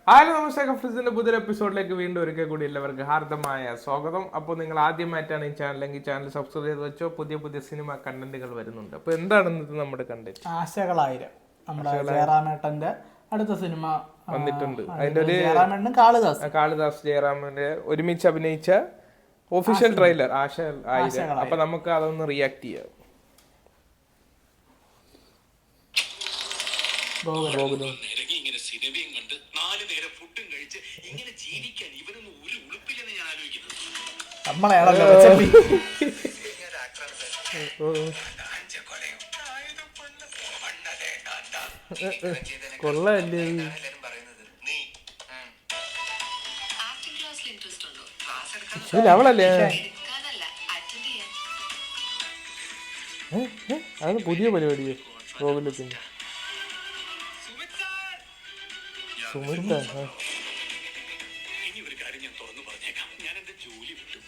Hello നമസ്കാരം ഫ്രിസിന്റെ പുതിയ എപ്പിസോഡിലേക്ക് വീണ്ടും ഒരിക്കൽ കൂടി എല്ലാവർക്കും ഹാർദമായ സ്വാഗതം. അപ്പോൾ നിങ്ങൾ ആദ്യമായിട്ടാണ് ഈ ചാനലെങ്കിൽ ചാനൽ സബ്സ്ക്രൈബ് ചെയ്ത് വെച്ചോ. പുതിയ പുതിയ സിനിമ കണ്ടന്റുകൾ വരുന്നുണ്ട്. അപ്പോൾ എന്താണ് ഇന്നത്തെ നമ്മുടെ കണ്ടന്റ്? ആശകളായിരം നമ്മുടെ ജയറാമേട്ടന്റെ അടുത്ത സിനിമ വന്നിട്ടുണ്ട്. അതിന്റെ ഒരു കാളിദാസ് ജയറാമിന്റെ ഒരുമിച്ച് അഭിനയിച്ച ഒഫീഷ്യൽ ട്രെയിലർ ആശ ആയിരം. അപ്പൊ നമുക്ക് അതൊന്ന് റിയാക്ട് ചെയ്യാം. സിനിമയും കണ്ട് 4 നേരം ഫുഡും കഴിച്ച് ഇങ്ങനെ ജീവിക്കാൻ ഇവനൊന്നും ഒരു ഉളുപ്പില്ലെന്ന് ഞാൻ ആലോചിക്കുന്നത്. കൊള്ളല്ലേ അവളല്ലേ? അത് പുതിയ പരിപാടിയോ? ഗോകുലത്തിന് ഇനി ഒരു കാര്യം ഞാൻ തുറന്നു പറഞ്ഞേക്കാം. ഞാൻ എന്റെ ജോലി വിട്ടു.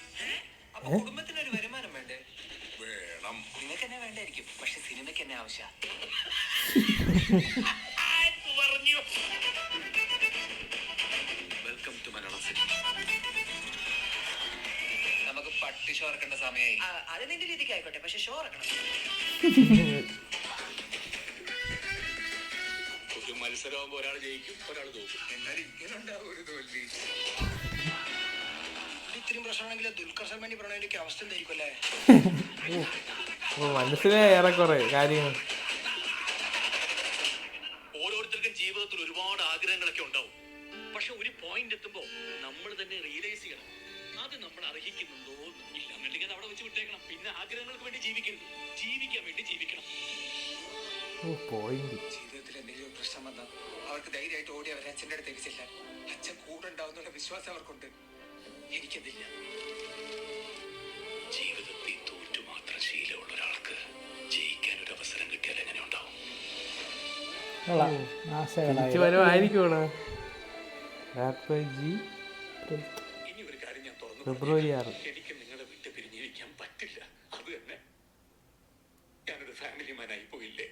അപ്പൊ കുടുംബത്തിനൊരു വരുമാനം വേണ്ടേ? വേണം. നിങ്ങൾക്ക് എന്നെ വേണ്ടായിരിക്കും, പക്ഷെ സിനിമയ്ക്ക് എന്നെ ആവശ്യം. Welcome to Malayalam cinema. നമുക്ക് പട്ടി ഷോ ഇറക്കേണ്ട സമയമായി. അത് നിന്റെ രീതിക്ക് ആയിക്കോട്ടെ, പക്ഷെ ഷോ ഇറക്കണം. മത്സരമാകുമ്പോ ഒരാൾ ജയിക്കും, ഒരാൾ തോക്കും. എന്നാലും ഇങ്ങനെ ഉണ്ടാവും ഒരു തോൽവി. ഇത്രയും പ്രശ്നമാണെങ്കിൽ ദുൽഖർ സൽമാൻ പ്രണയിലേക്ക് അവസ്ഥ എന്തായിരിക്കും അല്ലേ? മനസ്സിലായ ഏറെക്കുറെ കാര്യങ്ങൾ. ഓരോരുത്തർക്കും ജീവിതത്തിൽ ഒരുപാട് ആഗ്രഹങ്ങളൊക്കെ ഉണ്ടാവും. പക്ഷെ ഒരു പോയിന്റ് എത്തുമ്പോ നമ്മൾ തന്നെ റിയലൈസ് ചെയ്യണം, അത് നമ്മൾ അർഹിക്കുന്നുണ്ടോ ഇല്ലാന്നുണ്ടെങ്കിൽ അത് അവിടെ വെച്ച് വിട്ടേക്കണം. പിന്നെ ആഗ്രഹങ്ങൾക്ക് വേണ്ടി ജീവിക്കരുത്, ജീവിക്കാൻ വേണ്ടി ജീവിക്കണം. ജീവിതത്തിൽ എന്തെങ്കിലും പ്രശ്നം വന്നാൽ അവർക്ക് ധൈര്യമായിട്ട് ഓടി അവർ അച്ഛൻ്റെ അടുത്തേക്ക് ചെല്ലാൻ. അച്ഛൻ കൂടെ ഉണ്ടാവുന്നുള്ള വിശ്വാസം അവർക്കുണ്ട്. എനിക്കതില്ല. ജീവിതത്തിൽ തോറ്റു മാത്രം ശീലമുള്ള ഒരാൾക്ക് ജയിക്കാൻ ഒരു അവസരം കിട്ടിയാൽ എങ്ങനെ ഉണ്ടാവും? ഇനി ഒരു കാര്യം ഞാൻ തുറന്നു, ഫെബ്രുവരി 6 എനിക്ക് നിങ്ങളെ വിട്ട് പിരിഞ്ഞിരിക്കാൻ പറ്റില്ല. അത് തന്നെ ഞാനൊരു ഫാമിലി മാനായി പോയില്ലേ?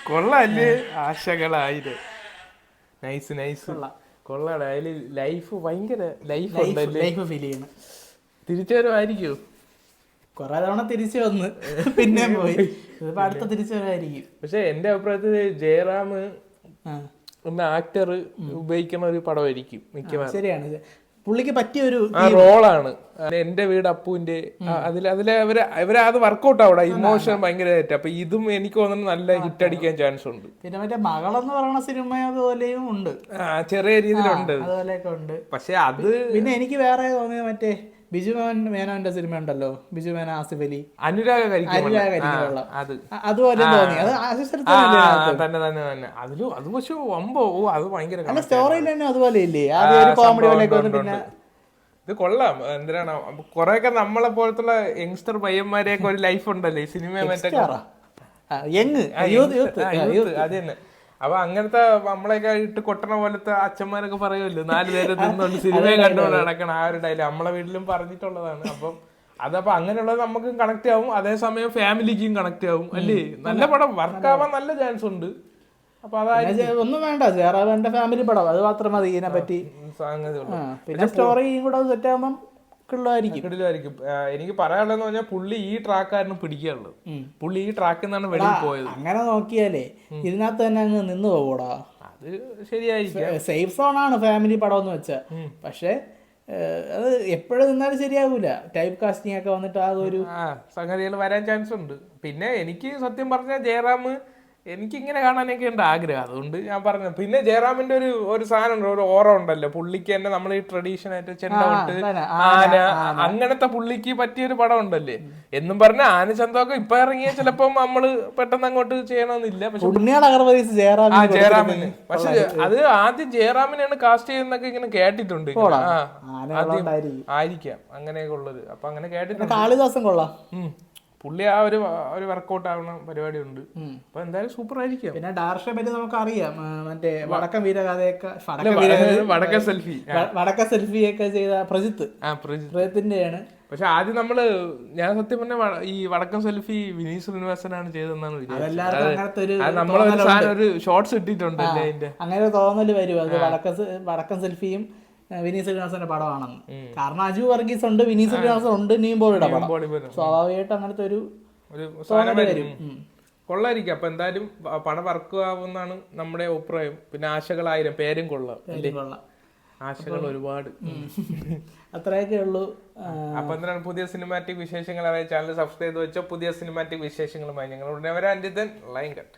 കൊള്ളാല്ലേ? ആശകളായിരം. നൈസ് നൈസ്, കൊള്ളാണ്. അതില് ലൈഫ് ഭയങ്കര ലൈഫ് ഫീൽ ചെയ്യണം. തിരിച്ചു വരുമായിരിക്കും. കൊറേ തവണ തിരിച്ചു വന്ന് പിന്നെ പോയി. ഇതിപ്പോ അടുത്ത തിരിച്ചു വരായിരിക്കും. പക്ഷെ എന്റെ അഭിപ്രായത്തിൽ ജയറാം എന്ന ആക്ടർ ഉപയോഗിക്കുന്ന ഒരു പടമായിരിക്കും മിക്കവാറും. ശരിയാണ്, പുള്ളിക്ക് പറ്റിയ ഒരു റോളാണ്. എന്റെ വീട് അപ്പുവിന്റെ അതിലെ അത് വർക്കൗട്ട് ആവൂടെ, ഇമോഷൻ ഭയങ്കരമായിട്ട്. അപ്പൊ ഇതും എനിക്ക് തോന്നുന്നു നല്ല ഹിറ്റ് അടിക്കാൻ ചാൻസ് ഉണ്ട്. പിന്നെ മറ്റേ മകളെന്ന് പറയുന്ന സിനിമ അതുപോലെയും ഉണ്ട്, ചെറിയ രീതിയിലുണ്ട് അതുപോലെയൊക്കെ ഉണ്ട്. പക്ഷെ അത് പിന്നെ എനിക്ക് വേറെ തോന്നിയത് മറ്റേ ബിജു മേനോന്റെ സിനിമ ഉണ്ടല്ലോ, ബിജു മേനോ ആസിഫ് അലി അനുരാഗ അതുപോലെ തോന്നി. അത് തന്നെ തന്നെ തന്നെ അതിലും അത് പക്ഷെ വമ്പോ അത് ഭയങ്കര സ്റ്റോറി തന്നെ അതുപോലെ ഇല്ലേ, കോമഡി പോലെയൊക്കെ. പിന്നെ ഇത് കൊള്ളാം. എന്തിനാണ് കൊറേയൊക്കെ നമ്മളെ പോലത്തുള്ള യങ്സ്റ്റർ പയ്യന്മാരെയൊക്കെ ഒരു ലൈഫ് ഉണ്ടല്ലോ ഈ സിനിമ. മറ്റേ അത് തന്നെ. അപ്പൊ അങ്ങനത്തെ നമ്മളെയൊക്കെ ഇട്ട് കൊട്ടണ പോലത്തെ അച്ഛന്മാരൊക്കെ പറയുമല്ലോ, 4 പേര് നിന്നുകൊണ്ട് സിനിമയും കണ്ടുകൊണ്ട് നടക്കണം. ആ ഒരു ഡയലോഗ് നമ്മളെ വീട്ടിലും പറഞ്ഞിട്ടുള്ളതാണ്. അപ്പം അതപ്പോ അങ്ങനെയുള്ളത് നമുക്കും കണക്ട് ആവും, അതേസമയം ഫാമിലിക്കും കണക്ട് ആവും അല്ലേ. നല്ല പടം വർക്കാവാൻ നല്ല ചാൻസ് ഉണ്ട്. അപ്പൊ അതായത് ഒന്നും വേണ്ട, ജയറാമിന്റെ ഫാമിലി പടം അത് മാത്രം മതി. ഇതിനെ പറ്റി പിന്നെ സ്റ്റോറിയും കൂടെ സെറ്റ് ആകുമ്പം കിടിലായിരിക്കും. എനിക്ക് പറയാനുള്ളതെന്ന് പറഞ്ഞാൽ പുള്ളി ഈ ട്രാക്കായിരുന്നു പിടിക്കാനുള്ളത്. പുള്ളി ഈ ട്രാക്കിൽ നിന്നാണ് വെളിയിൽ പോയത്. അങ്ങനെ നോക്കിയാലേ ഇതിനകത്ത് തന്നെ അങ്ങ് നിന്ന് പോകൂടാ. അത് ശരിയായിരിക്കും. സേഫ് സോൺ ആണ് ഫാമിലി പടം എന്ന് വെച്ചാ. പക്ഷെ അത് എപ്പോഴും നിന്നാലും ശരിയാകൂല. ടൈപ്പ് കാസ്റ്റിംഗ് ഒക്കെ വന്നിട്ട് ആ ഒരു സംഗതികൾ വരാൻ ചാൻസ് ഉണ്ട്. പിന്നെ എനിക്ക് സത്യം പറഞ്ഞാൽ ജയറാം എനിക്ക് ഇങ്ങനെ കാണാനൊക്കെ ഉണ്ട് ആഗ്രഹം. അതുകൊണ്ട് ഞാൻ പറഞ്ഞു. പിന്നെ ജയറാമിന്റെ ഒരു സാധനം ഒരു ഓറ ഉണ്ടല്ലോ പുള്ളിക്ക് തന്നെ. നമ്മൾ ഈ ട്രഡീഷൻ ആയിട്ട് ചെണ്ടവിട്ട് ആന അങ്ങനത്തെ പുള്ളിക്ക് പറ്റിയൊരു പടം ഉണ്ടല്ലേ എന്നും പറഞ്ഞ ആന ചന്തമൊക്കെ ഇപ്പൊ ഇറങ്ങിയ ചിലപ്പോ നമ്മള് പെട്ടെന്ന് അങ്ങോട്ട് ചെയ്യണമെന്നില്ല. പക്ഷെ ജയറാമിന് പക്ഷെ അത് ആദ്യം ജയറാമിനെയാണ് കാസ്റ്റ് ചെയ്യുന്നൊക്കെ ഇങ്ങനെ കേട്ടിട്ടുണ്ട്. ആയിരിക്കാം അങ്ങനെയൊക്കെ ഉള്ളത്. അപ്പൊ അങ്ങനെ കേട്ടിട്ടുണ്ട്. കാളിദാസൻ കൊള്ളാം. പുള്ളി ആ ഒരു വർക്കൗട്ട് ആവുന്ന പരിപാടി ഉണ്ട്. അപ്പൊ എന്തായാലും സൂപ്പർ ആയിരിക്കും. പിന്നെ ഡയറക്ഷനെ പറ്റി നമുക്കറിയാം. മറ്റേ വടക്കം വീരകഥയൊക്കെ വടക്ക സെൽഫിയൊക്കെ ചെയ്ത പ്രജിത്തിന്റെയാണ്. പക്ഷെ ആദ്യം ഞാൻ സത്യം പറഞ്ഞ ഈ വടക്കം സെൽഫി വിനീത് ശ്രീനിവാസനാണ് ചെയ്തതെന്നാണ് അതെല്ലാവർക്കും അങ്ങനത്തെ ഒരു നമ്മളൊരു സാധനം ഒരു ഷോർട്സ് ഇട്ടിട്ടുണ്ട് അതിന്റെ അങ്ങനെ തോന്നല് വരും അത് വടക്കം സെൽഫിയും വിനീത് ശ്രീനിവാസന്റെ പടമാണെന്ന്. കാരണം അജു വർഗീസ് ഉണ്ട്, വിനീത് ശ്രീനിവാസൻ ഉണ്ട്, നീമ്പോളിയുടെ പടം, സ്വാഭാവികമായിട്ട് അങ്ങനത്തെ ഒരു സാധനം വരും. കൊള്ളായിരിക്കും. അപ്പൊ എന്തായാലും പടം വർക്ക് ആവുമെന്നാണ് നമ്മുടെ അഭിപ്രായം. പിന്നെ ആശകളായിരം, പേരും കൊള്ളാം, ആശകൾ ഒരുപാട്. അത്രയൊക്കെ ഉള്ളൂ. അപ്പൊ എന്തിനാണ് പുതിയ സിനിമാറ്റിക് വിശേഷങ്ങൾ അറിയാൻ ചാനൽ സബ്സ്ക്രൈബ് ചെയ്ത് വെച്ചോ. പുതിയ സിനിമാറ്റിക് വിശേഷങ്ങളുമായി ഞങ്ങൾ ഉടനെ വരാൻ. Line cut.